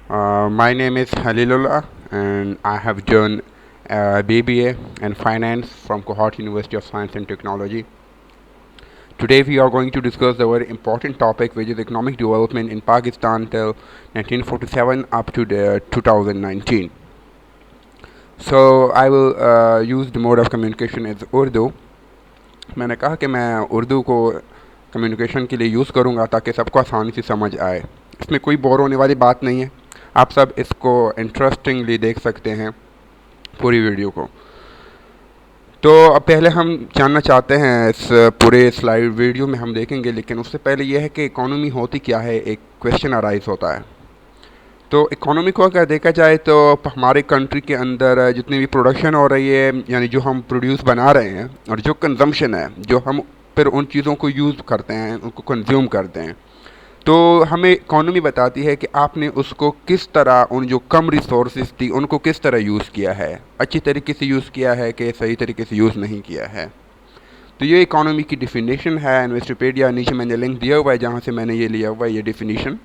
My name is Halilullah, and I have done BBA and Finance from Cohort University of Science and Technology. Today, we are going to discuss a very important topic, which is economic development in Pakistan till 1947 up to the 2019. So, I will use the mode of communication as Urdu. मैंने कहा कि मैं उर्दू को communication के लिए use करूँगा ताकि सबको आसानी से समझ आए। इसमें कोई बोर होने वाली बात नहीं है। आप सब इसको इंटरेस्टिंगली देख सकते हैं पूरी वीडियो को। तो अब पहले हम जानना चाहते हैं, इस पूरे स्लाइड वीडियो में हम देखेंगे, लेकिन उससे पहले यह है कि इकोनॉमी होती क्या है, एक क्वेश्चन अराइज होता है। तो इकोनॉमी को अगर देखा जाए तो हमारे कंट्री के अंदर जितनी भी प्रोडक्शन हो रही है, यानी जो हम प्रोड्यूस बना रहे हैं, और जो कंजम्पशन है, जो हम फिर उन चीज़ों को यूज़ करते हैं, उनको कंज्यूम करते हैं, तो हमें इकोनॉमी बताती है कि आपने उसको किस तरह, उन जो कम रिसोर्सेज थी उनको किस तरह यूज़ किया है, अच्छी तरीके से यूज़ किया है कि सही तरीके से यूज़ नहीं किया है। तो ये इकोनॉमी की डिफिनीशन है। इन्वेस्टोपीडिया नीचे मैंने लिंक दिया हुआ है जहाँ से मैंने ये लिया हुआ है, ये डिफिनीशन।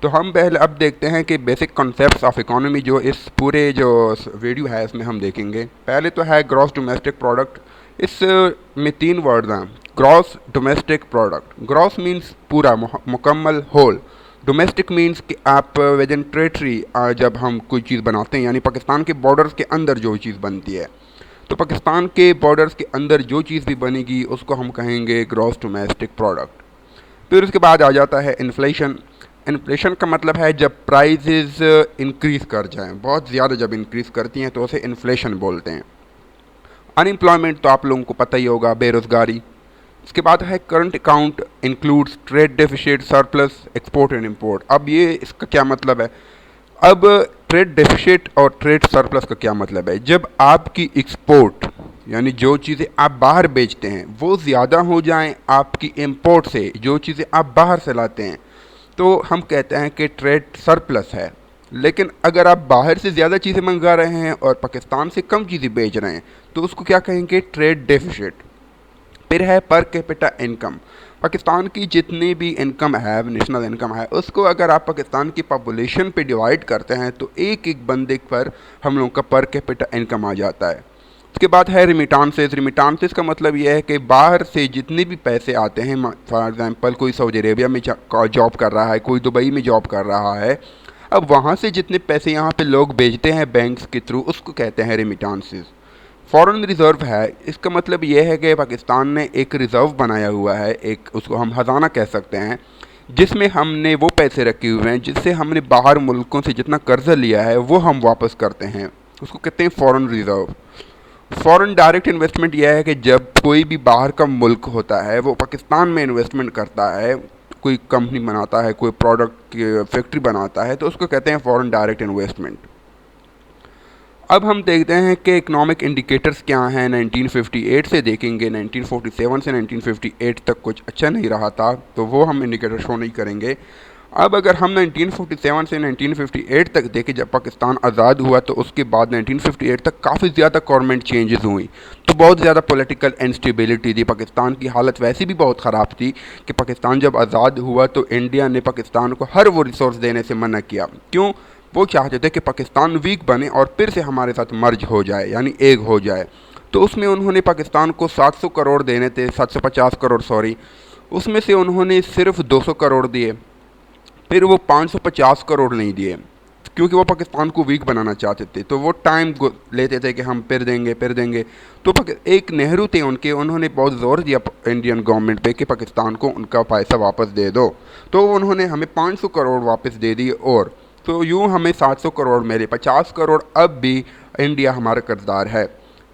तो हम पहले अब देखते हैं कि बेसिक कॉन्सेप्ट्स ऑफ इकोनॉमी जो इस पूरे जो वीडियो है इसमें हम देखेंगे। पहले तो है ग्रॉस डोमेस्टिक प्रोडक्ट। इस में तीन वर्ड हैं, gross domestic product. Gross means पूरा, मुकम्मल, होल। डोमेस्टिक मीन्स कि आप विद इन टेरेटरी जब हम कोई चीज़ बनाते हैं, यानी पाकिस्तान के बॉर्डर्स के अंदर जो चीज़ बनती है, तो पाकिस्तान के बॉर्डर्स के अंदर जो चीज़ भी बनेगी उसको हम कहेंगे ग्रॉस डोमेस्टिक प्रोडक्ट। फिर उसके बाद आ जाता है इन्फ्लेशन। इन्फ्लेशन का मतलब है जब प्राइजेज़ इंक्रीज़ कर जाएं, बहुत ज़्यादा जब इंक्रीज़ करती हैं तो उसे इन्फ्लेशन बोलते हैं। अनएम्प्लॉयमेंट तो आप लोगों को पता ही होगा, बेरोज़गारी। इसके बाद है current account includes trade deficit, surplus, export and import. अब ये इसका क्या मतलब है? अब ट्रेड डेफिसिट और ट्रेड सरप्लस का क्या मतलब है? जब आपकी एक्सपोर्ट, यानी जो चीज़ें आप बाहर बेचते हैं, वो ज़्यादा हो जाएं आपकी इंपोर्ट से, जो चीज़ें आप बाहर से लाते हैं, तो हम कहते हैं कि ट्रेड सरप्लस है। लेकिन अगर आप बाहर से ज़्यादा चीज़ें मंगा रहे हैं और पाकिस्तान से कम चीज़ें बेच रहे हैं, तो उसको क्या कहेंगे? Trade deficit. फिर है पर कैपिटा इनकम। पाकिस्तान की जितनी भी इनकम है, नेशनल इनकम है, उसको अगर आप पाकिस्तान की पॉपुलेशन पे डिवाइड करते हैं तो एक एक बंदे पर हम लोगों का पर कैपिटा इनकम आ जाता है। उसके बाद है रिमिटांसेस। रिमिटांसेस का मतलब यह है कि बाहर से जितने भी पैसे आते हैं, फॉर एग्जांपल कोई सऊदी अरेबिया में जॉब कर रहा है, कोई दुबई में जॉब कर रहा है, अब वहाँ से जितने पैसे यहाँ पे लोग भेजते हैं बैंक्स के थ्रू, उसको कहते हैं रिमिटांसेस। फॉरेन रिज़र्व है, इसका मतलब यह है कि पाकिस्तान ने एक रिज़र्व बनाया हुआ है, एक उसको हम ख़जाना कह सकते हैं, जिसमें हमने वो पैसे रखे हुए हैं जिससे हमने बाहर मुल्कों से जितना कर्जा लिया है वो हम वापस करते हैं, उसको कहते हैं foreign reserve. Foreign direct investment यह है कि जब कोई भी बाहर का मुल्क होता है वो पाकिस्तान में इन्वेस्टमेंट करता है, कोई कंपनी बनाता है, कोई प्रोडक्ट की फैक्ट्री बनाता है, तो उसको कहते हैं फॉरेन डायरेक्ट इन्वेस्टमेंट। अब हम देखते हैं कि इकोनॉमिक इंडिकेटर्स क्या हैं। 1958 से देखेंगे, 1947 से 1958 तक कुछ अच्छा नहीं रहा था, तो वो हम इंडिकेटर शो नहीं करेंगे। अब अगर हम 1947 से 1958 तक देखें, जब पाकिस्तान आज़ाद हुआ, तो उसके बाद 1958 तक काफ़ी ज़्यादा गवर्नमेंट चेंजेस हुई, तो बहुत ज़्यादा पॉलिटिकल इंस्टेबिलिटी थी। पाकिस्तान की हालत वैसे भी बहुत ख़राब थी कि पाकिस्तान जब आज़ाद हुआ तो इंडिया ने पाकिस्तान को हर वो रिसोर्स देने से मना किया। क्यों? वो चाहते थे कि पाकिस्तान वीक बने और फिर से हमारे साथ मर्ज हो जाए, यानी एक हो जाए। तो उसमें उन्होंने पाकिस्तान को 700 करोड़ देने थे, 750 करोड़ सॉरी, उसमें से उन्होंने सिर्फ 200 करोड़ दिए। फिर वो 550 करोड़ नहीं दिए, क्योंकि वो पाकिस्तान को वीक बनाना चाहते थे, तो वो टाइम लेते थे कि हम फिर देंगे। तो एक नेहरू थे उनके, उन्होंने बहुत ज़ोर दिया इंडियन गवर्नमेंट पे कि पाकिस्तान को उनका पैसा वापस दे दो, तो उन्होंने हमें 500 करोड़ वापस दे दिए। और तो यूँ हमें 700 करोड़ मिले, 50 करोड़ अब भी इंडिया हमारा कर्जदार है।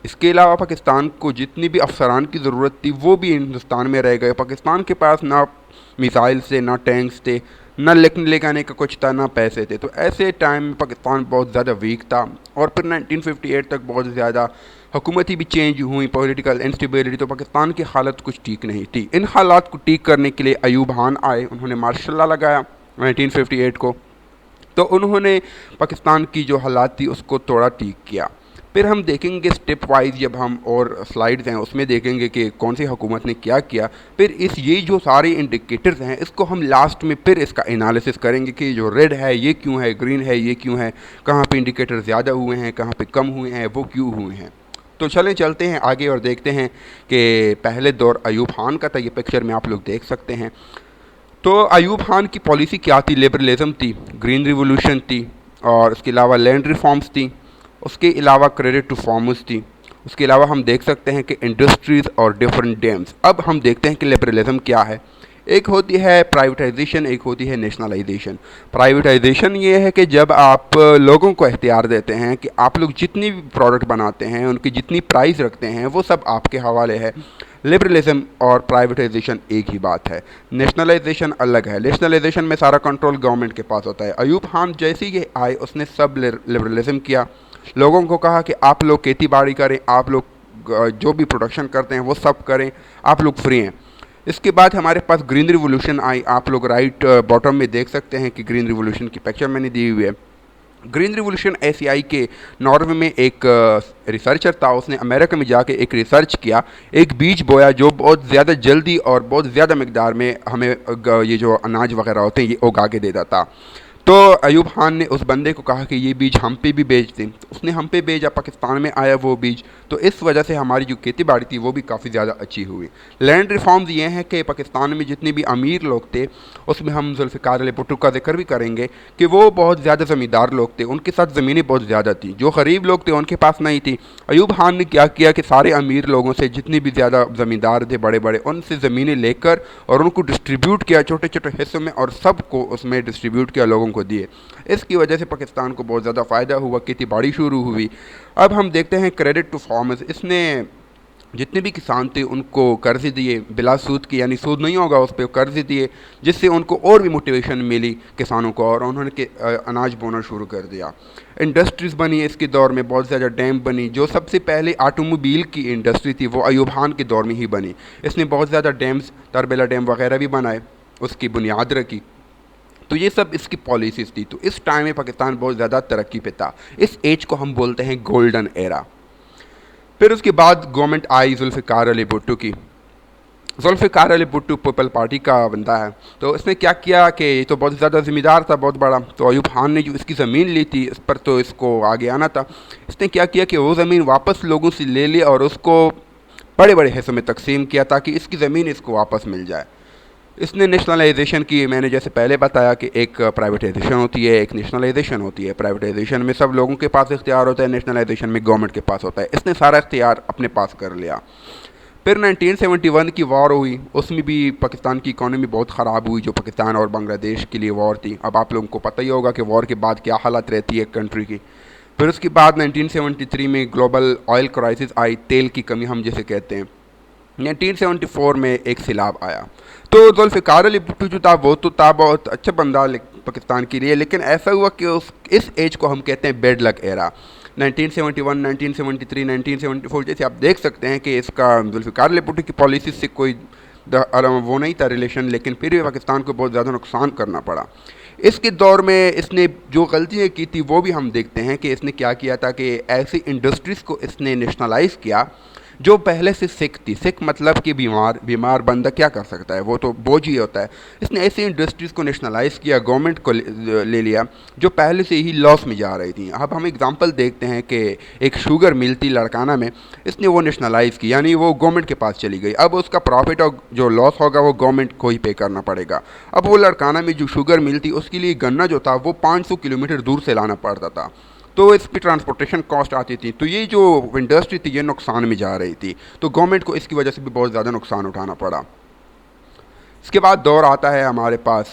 इसके अलावा पाकिस्तान को जितनी भी अफसरान की ज़रूरत थी वो भी हिंदुस्तान में रह गए। पाकिस्तान के पास ना मिसाइल थे, ना टैंक्स थे, ना लिखने लिखाने का कुछ था, ना पैसे थे। तो ऐसे टाइम में पाकिस्तान बहुत ज़्यादा वीक था। और फिर 1958 तक बहुत ज़्यादा हुकूमती भी चेंज हुई, पॉलिटिकल इंस्टेबिलिटी, तो पाकिस्तान की हालत कुछ ठीक नहीं थी। इन हालात को ठीक करने के लिए अयूब खान आए, उन्होंने मार्शल लॉ लगाया 1958 को। तो उन्होंने पाकिस्तान की जो हालात थी उसको थोड़ा ठीक किया। फिर हम देखेंगे स्टेप वाइज, जब हम और स्लाइड्स हैं उसमें देखेंगे कि कौन सी हुकूमत ने क्या किया। फिर इस ये जो सारे इंडिकेटर्स हैं इसको हम लास्ट में फिर इसका एनालिसिस करेंगे कि जो रेड है ये क्यों है, ग्रीन है ये क्यों है, कहाँ पे इंडिकेटर ज़्यादा हुए हैं, कहाँ पे कम हुए हैं, वो क्यों हुए हैं। तो चलते हैं आगे और देखते हैं कि पहले दौर अयूब खान का था। ये पिक्चर में आप लोग देख सकते हैं। तो अयूब खान की पॉलिसी क्या थी? लिबरलिज्म थी, ग्रीन रिवोल्यूशन थी, और उसके अलावा लैंड रिफॉर्म्स थी, उसके अलावा क्रेडिट टू फार्मर्स थी, उसके अलावा हम देख सकते हैं कि इंडस्ट्रीज़ और डिफरेंट डैम्स। अब हम देखते हैं कि लिबरलिज्म क्या है। एक होती है प्राइवेटाइजेशन, एक होती है नेशनलाइजेशन। प्राइवेटाइजेशन ये है कि जब आप लोगों को इख्तियार देते हैं कि आप लोग जितनी भी प्रोडक्ट बनाते हैं, उनकी जितनी प्राइस रखते हैं, वो सब आपके हवाले है। लिबरलिज्म और प्राइवेटाइजेशन एक ही बात है। नेशनलाइजेशन अलग है। नेशनलाइजेशन में सारा कंट्रोल गवर्नमेंट के पास होता है। अयूब खान जैसे ही आए उसने सब लिबरलिज्म किया, लोगों को कहा कि आप लोग खेती बाड़ी करें, आप लोग जो भी प्रोडक्शन करते हैं वो सब करें, आप लोग फ्री हैं। इसके बाद हमारे पास ग्रीन रिवोल्यूशन आई। आप लोग राइट बॉटम में देख सकते हैं कि ग्रीन रिवोल्यूशन की पिक्चर मैंने दी हुई है। ग्रीन रिवोल्यूशन ऐसी आई कि नॉर्वे में एक रिसर्चर था, उसने अमेरिका में जाके एक रिसर्च किया, एक बीज बोया जो बहुत ज़्यादा जल्दी और बहुत ज़्यादा मकदार में हमें ये जो अनाज वगैरह होते हैं ये उगा के देता था। तो अयूब खान ने उस बंदे को कहा कि ये बीज हम पे भी बेच दें। उसने हम पे भेजा, पाकिस्तान में आया वो बीज। तो इस वजह से हमारी जो खेती बाड़ी थी वो भी काफ़ी ज़्यादा अच्छी हुई। लैंड रिफॉर्म्स ये हैं कि पाकिस्तान में जितने भी अमीर लोग थे, उसमें हम जुल्फ़िकार अली भुट्टो का जिक्र भी करेंगे कि वो बहुत ज़्यादा ज़मींदार लोग थे, उनके साथ ज़मीनें बहुत ज़्यादा थी। जो गरीब लोग थे उनके पास नहीं थी। अयूब खान ने क्या किया कि सारे अमीर लोगों से, जितने भी ज़्यादा ज़मींदार थे बड़े बड़े, उनसे ज़मीनें लेकर और उनको डिस्ट्रीब्यूट किया छोटे छोटे हिस्सों में, और सबको उसमें डिस्ट्रीब्यूट किया, लोगों को दिए। इसकी वजह से पाकिस्तान को बहुत ज़्यादा फ़ायदा हुआ, खेती बाड़ी शुरू हुई। अब हम देखते हैं क्रेडिट टू फार्मर्स। इसने जितने भी किसान थे उनको कर्ज दिए बिला सूद की, यानी सूद नहीं होगा उस पर, कर्ज दिए, जिससे उनको और भी मोटिवेशन मिली किसानों को, और उन्होंने अनाज बोना शुरू कर दिया। इंडस्ट्रीज़ बनी इसके दौर में, बहुत ज़्यादा डैम बनी। जो सबसे पहले ऑटोमोबाइल की इंडस्ट्री थी वो अयूब खान के दौर में ही बनी। इसने बहुत ज़्यादा डैम्स, तरबेला डैम वगैरह भी बनाए, उसकी बुनियाद रखी। तो ये सब इसकी पॉलिसीज़ थी। तो इस टाइम में पाकिस्तान बहुत ज़्यादा तरक्की पे था। इस एज को हम बोलते हैं गोल्डन एरा। फिर उसके बाद गवर्नमेंट आई जुल्फ़िकार अली भुट्टो की। जुल्फ़िकार अली भुट्टो पीपल पार्टी का बंदा है। तो इसने क्या किया कि ये तो बहुत ज़्यादा ज़मींदार था, बहुत बड़ा। तो अयूब खान ने जो इसकी ज़मीन ली थी इस पर तो इसको आगे आना था। इसने क्या किया कि वो ज़मीन वापस लोगों से ले ली और उसको बड़े बड़े हिस्सों में तकसीम किया ताकि इसकी ज़मीन इसको वापस मिल जाए। इसने नेशनलाइजेशन की, मैंने जैसे पहले बताया कि एक प्राइवेटाइजेशन होती है, एक नेशनलाइजेशन होती है। प्राइवेटाइजेशन में सब लोगों के पास इख्तियार होता है, नेशनलाइजेशन में गवर्नमेंट के पास होता है। इसने सारा इख्तियार अपने पास कर लिया। फिर 1971 की वॉर हुई, उसमें भी पाकिस्तान की इकॉनमी बहुत ख़राब हुई, जो पाकिस्तान और बांग्लादेश के लिए वॉर थी। अब आप लोगों को पता ही होगा कि वॉर के बाद क्या हालत रहती है कंट्री की। फिर उसके बाद 1973 में ग्लोबल ऑयल क्राइसिस आई, तेल की कमी हम जिसे कहते हैं। 1974 में एक सैलाब आया। तो जुल्फ़िकार अली भुट्टो जो था वो तो था बहुत अच्छा बंदा पाकिस्तान के लिए, लेकिन ऐसा हुआ कि इस एज को हम कहते हैं बेड लक एरा। 1971, 1973, 1974 जैसे आप देख सकते हैं कि इसका जुल्फ़िकार अली भुट्टो की पॉलिसी से कोई वो नहीं था रिलेशन, लेकिन फिर भी पाकिस्तान को बहुत ज़्यादा नुकसान करना पड़ा। इसके दौर में इसने जो गलतियाँ की थी वो भी हम देखते हैं कि इसने क्या किया था कि ऐसी इंडस्ट्रीज़ को इसने नेशनलाइज किया जो पहले से सिक थी। सिक मतलब कि बीमार बंदा क्या कर सकता है, वो तो बोझ ही होता है। इसने ऐसी इंडस्ट्रीज़ को नेशनलाइज किया, गवर्नमेंट को ले लिया जो पहले से ही लॉस में जा रही थी। अब हम एग्जांपल देखते हैं कि एक शुगर मिल थी लड़काना में, इसने वो नेशनलाइज की, यानी वो गवर्नमेंट के पास चली गई। अब उसका प्रॉफिट और जो लॉस होगा वो गवर्नमेंट को ही पे करना पड़ेगा। अब वो लड़काना में जो शुगर मिल थी उसके लिए गन्ना जो था वो 500 किलोमीटर दूर से लाना पड़ता था, तो इस पर ट्रांसपोर्टेशन कॉस्ट आती थी। तो ये जो इंडस्ट्री थी ये नुकसान में जा रही थी, तो गवर्नमेंट को इसकी वजह से भी बहुत ज़्यादा नुकसान उठाना पड़ा। इसके बाद दौर आता है हमारे पास